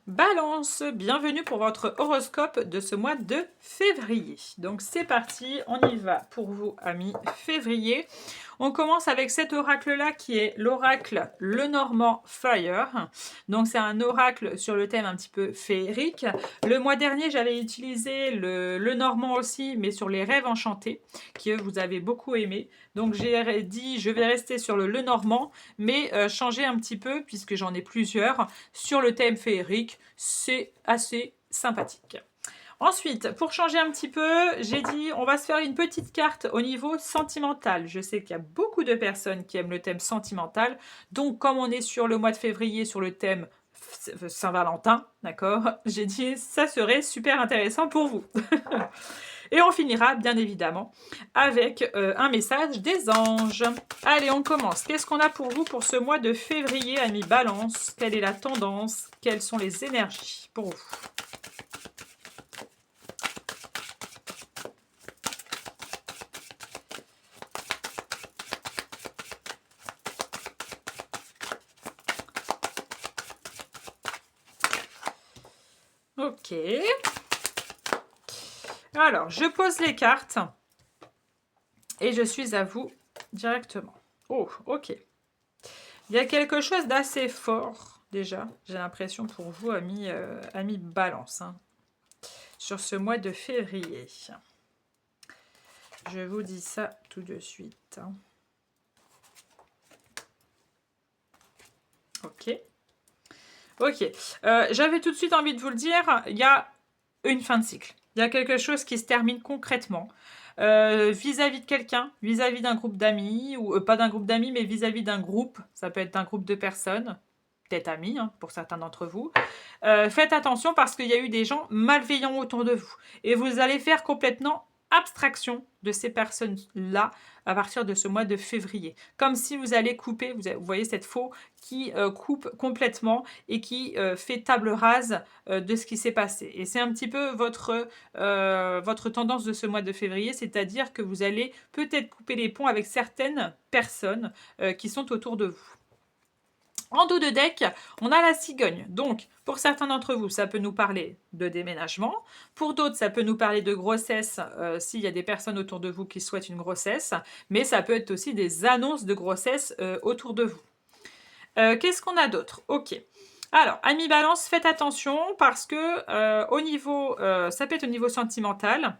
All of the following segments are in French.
Balance, bienvenue pour votre horoscope de ce mois de février. Donc c'est parti, on y va pour vous amis février. On commence avec cet oracle-là qui est l'oracle Lenormand Fire. Donc c'est un oracle sur le thème un petit peu féerique. Le mois dernier j'avais utilisé le Lenormand aussi, mais sur les rêves enchantés, que vous avez beaucoup aimé. Donc j'ai dit je vais rester sur le Lenormand, mais changer un petit peu puisque j'en ai plusieurs sur le thème féerique. C'est assez sympathique. Ensuite, pour changer un petit peu, j'ai dit on va se faire une petite carte au niveau sentimental. Je sais qu'il y a beaucoup de personnes qui aiment le thème sentimental. Donc, comme on est sur le mois de février, sur le thème Saint-Valentin, d'accord, j'ai dit ça serait super intéressant pour vous. Et on finira, bien évidemment, avec un message des anges. Allez, on commence. Qu'est-ce qu'on a pour vous pour ce mois de février, amis Balance? Quelle est la tendance? Quelles sont les énergies pour vous? Ok. Alors, je pose les cartes et je suis à vous directement. Oh, ok. Il y a quelque chose d'assez fort, déjà, j'ai l'impression pour vous, amis Balance, hein, sur ce mois de février. Je vous dis ça tout de suite. Ok. Ok. J'avais tout de suite envie de vous le dire, il y a une fin de cycle. Il y a quelque chose qui se termine concrètement vis-à-vis de quelqu'un, vis-à-vis d'un groupe d'amis, ou pas d'un groupe d'amis, mais vis-à-vis d'un groupe. Ça peut être un groupe de personnes, peut-être amis hein, pour certains d'entre vous. Faites attention parce qu'il y a eu des gens malveillants autour de vous. Et vous allez faire complètement abstraction de ces personnes-là à partir de ce mois de février. Comme si vous allez couper, vous voyez cette faux qui coupe complètement et qui fait table rase de ce qui s'est passé. Et c'est un petit peu votre tendance de ce mois de février, c'est-à-dire que vous allez peut-être couper les ponts avec certaines personnes qui sont autour de vous. En dos de deck, on a la cigogne. Donc, pour certains d'entre vous, ça peut nous parler de déménagement. Pour d'autres, ça peut nous parler de grossesse s'il y a des personnes autour de vous qui souhaitent une grossesse. Mais ça peut être aussi des annonces de grossesse autour de vous. Qu'est-ce qu'on a d'autre? Ok. Alors, amis Balance, faites attention parce que au niveau, ça peut être au niveau sentimental,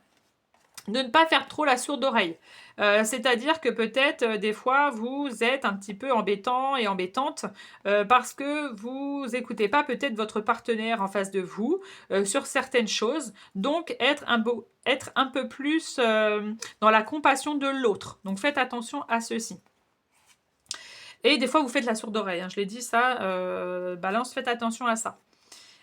de ne pas faire trop la sourde oreille. C'est-à-dire que peut-être des fois vous êtes un petit peu embêtant et embêtante parce que vous n'écoutez pas peut-être votre partenaire en face de vous sur certaines choses. Donc être un peu plus dans la compassion de l'autre. Donc faites attention à ceci. Et des fois vous faites la sourde oreille. Hein. Je l'ai dit ça, Balance, faites attention à ça.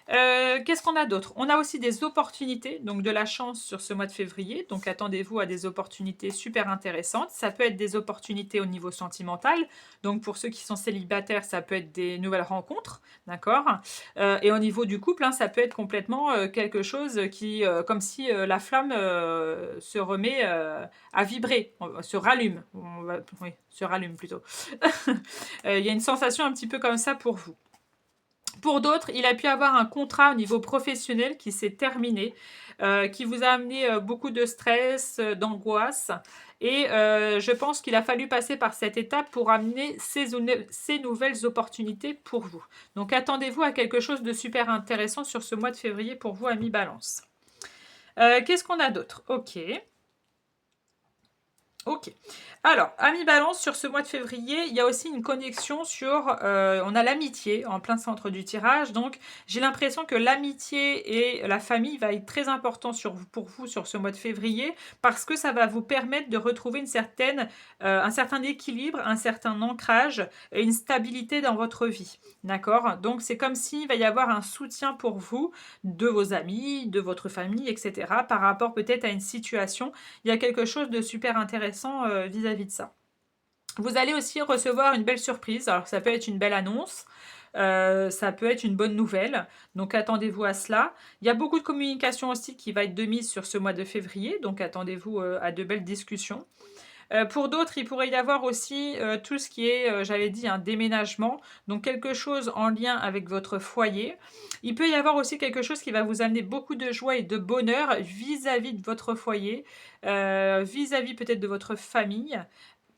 Qu'est-ce qu'on a d'autre? On a aussi des opportunités, donc de la chance sur ce mois de février. Donc attendez-vous à des opportunités super intéressantes. Ça peut être des opportunités au niveau sentimental. Donc pour ceux qui sont célibataires, ça peut être des nouvelles rencontres, d'accord? Et au niveau du couple, hein, ça peut être complètement quelque chose qui, comme si la flamme se remet à vibrer, se rallume. Oui, se rallume plutôt. Il y a une sensation un petit peu comme ça pour vous. Pour d'autres, il a pu avoir un contrat au niveau professionnel qui s'est terminé, qui vous a amené beaucoup de stress, d'angoisse. Et je pense qu'il a fallu passer par cette étape pour amener ces nouvelles opportunités pour vous. Donc attendez-vous à quelque chose de super intéressant sur ce mois de février pour vous, amis Balance. Qu'est-ce qu'on a d'autre? Ok. Ok. Alors, amis Balance, sur ce mois de février, il y a aussi une connexion sur... on a l'amitié en plein centre du tirage. Donc, j'ai l'impression que l'amitié et la famille va être très important pour vous sur ce mois de février parce que ça va vous permettre de retrouver un certain équilibre, un certain ancrage et une stabilité dans votre vie. D'accord? Donc, c'est comme s'il va y avoir un soutien pour vous de vos amis, de votre famille, etc. par rapport peut-être à une situation. Il y a quelque chose de super intéressant vis-à-vis de ça. Vous allez aussi recevoir une belle surprise. Alors, ça peut être une belle annonce, ça peut être une bonne nouvelle. Donc, attendez-vous à cela. Il y a beaucoup de communication aussi qui va être de mise sur ce mois de février. Donc, attendez-vous à de belles discussions. Pour d'autres, il pourrait y avoir aussi tout ce qui est, j'avais dit, un déménagement, donc quelque chose en lien avec votre foyer. Il peut y avoir aussi quelque chose qui va vous amener beaucoup de joie et de bonheur vis-à-vis de votre foyer, vis-à-vis peut-être de votre famille.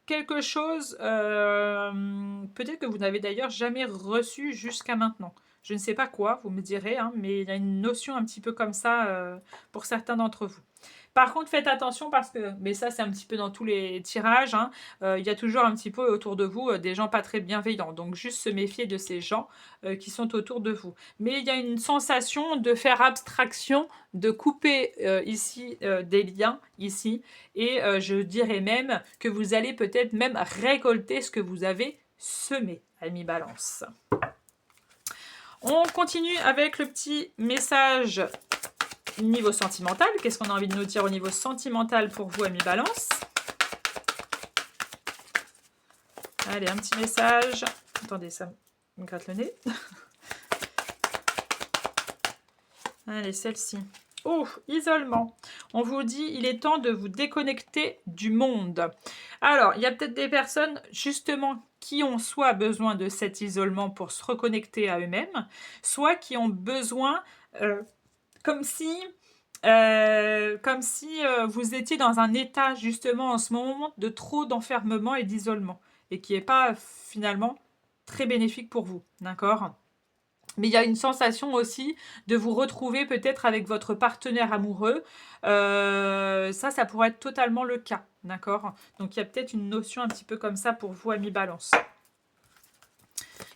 Quelque chose, peut-être que vous n'avez d'ailleurs jamais reçu jusqu'à maintenant. Je ne sais pas quoi, vous me direz, hein, mais il y a une notion un petit peu comme ça pour certains d'entre vous. Par contre, faites attention parce que, mais ça c'est un petit peu dans tous les tirages, hein, il y a toujours un petit peu autour de vous des gens pas très bienveillants. Donc juste se méfier de ces gens qui sont autour de vous. Mais il y a une sensation de faire abstraction, de couper ici des liens, ici. Et je dirais même que vous allez peut-être même récolter ce que vous avez semé, ami Balance. On continue avec le petit message niveau sentimental. Qu'est-ce qu'on a envie de nous dire au niveau sentimental pour vous, ami Balance? Allez, un petit message. Attendez, ça me gratte le nez. Allez, celle-ci. Oh, isolement. On vous dit, il est temps de vous déconnecter du monde. Alors, il y a peut-être des personnes, justement, qui ont soit besoin de cet isolement pour se reconnecter à eux-mêmes, soit qui ont besoin, comme si vous étiez dans un état, justement, en ce moment, de trop d'enfermement et d'isolement, et qui n'est pas, finalement, très bénéfique pour vous, d'accord ? Mais il y a une sensation aussi de vous retrouver peut-être avec votre partenaire amoureux. Ça pourrait être totalement le cas, d'accord? Donc il y a peut-être une notion un petit peu comme ça pour vous, amis Balance.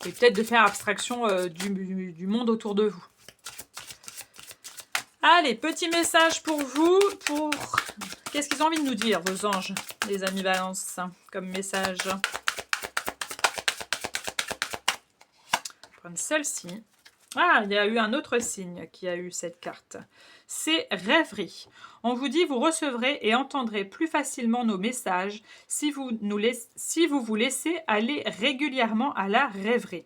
Et peut-être de faire abstraction du monde autour de vous. Allez, petit message pour vous. Qu'est-ce qu'ils ont envie de nous dire, vos anges, les amis Balance, comme message? Prendre celle-ci. Ah, il y a eu un autre signe qui a eu cette carte. C'est rêverie. On vous dit, vous recevrez et entendrez plus facilement nos messages si vous vous laissez aller régulièrement à la rêverie.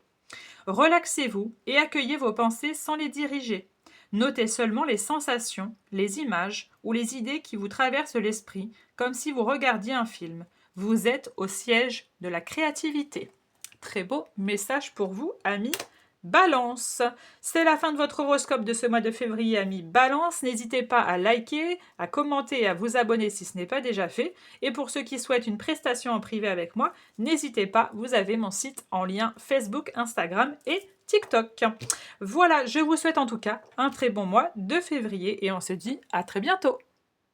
Relaxez-vous et accueillez vos pensées sans les diriger. Notez seulement les sensations, les images ou les idées qui vous traversent l'esprit, comme si vous regardiez un film. Vous êtes au siège de la créativité. Très beau message pour vous, amis Balance. C'est la fin de votre horoscope de ce mois de février, amis Balance. N'hésitez pas à liker, à commenter et à vous abonner si ce n'est pas déjà fait. Et pour ceux qui souhaitent une prestation en privé avec moi, n'hésitez pas, vous avez mon site en lien Facebook, Instagram et TikTok. Voilà, je vous souhaite en tout cas un très bon mois de février et on se dit à très bientôt.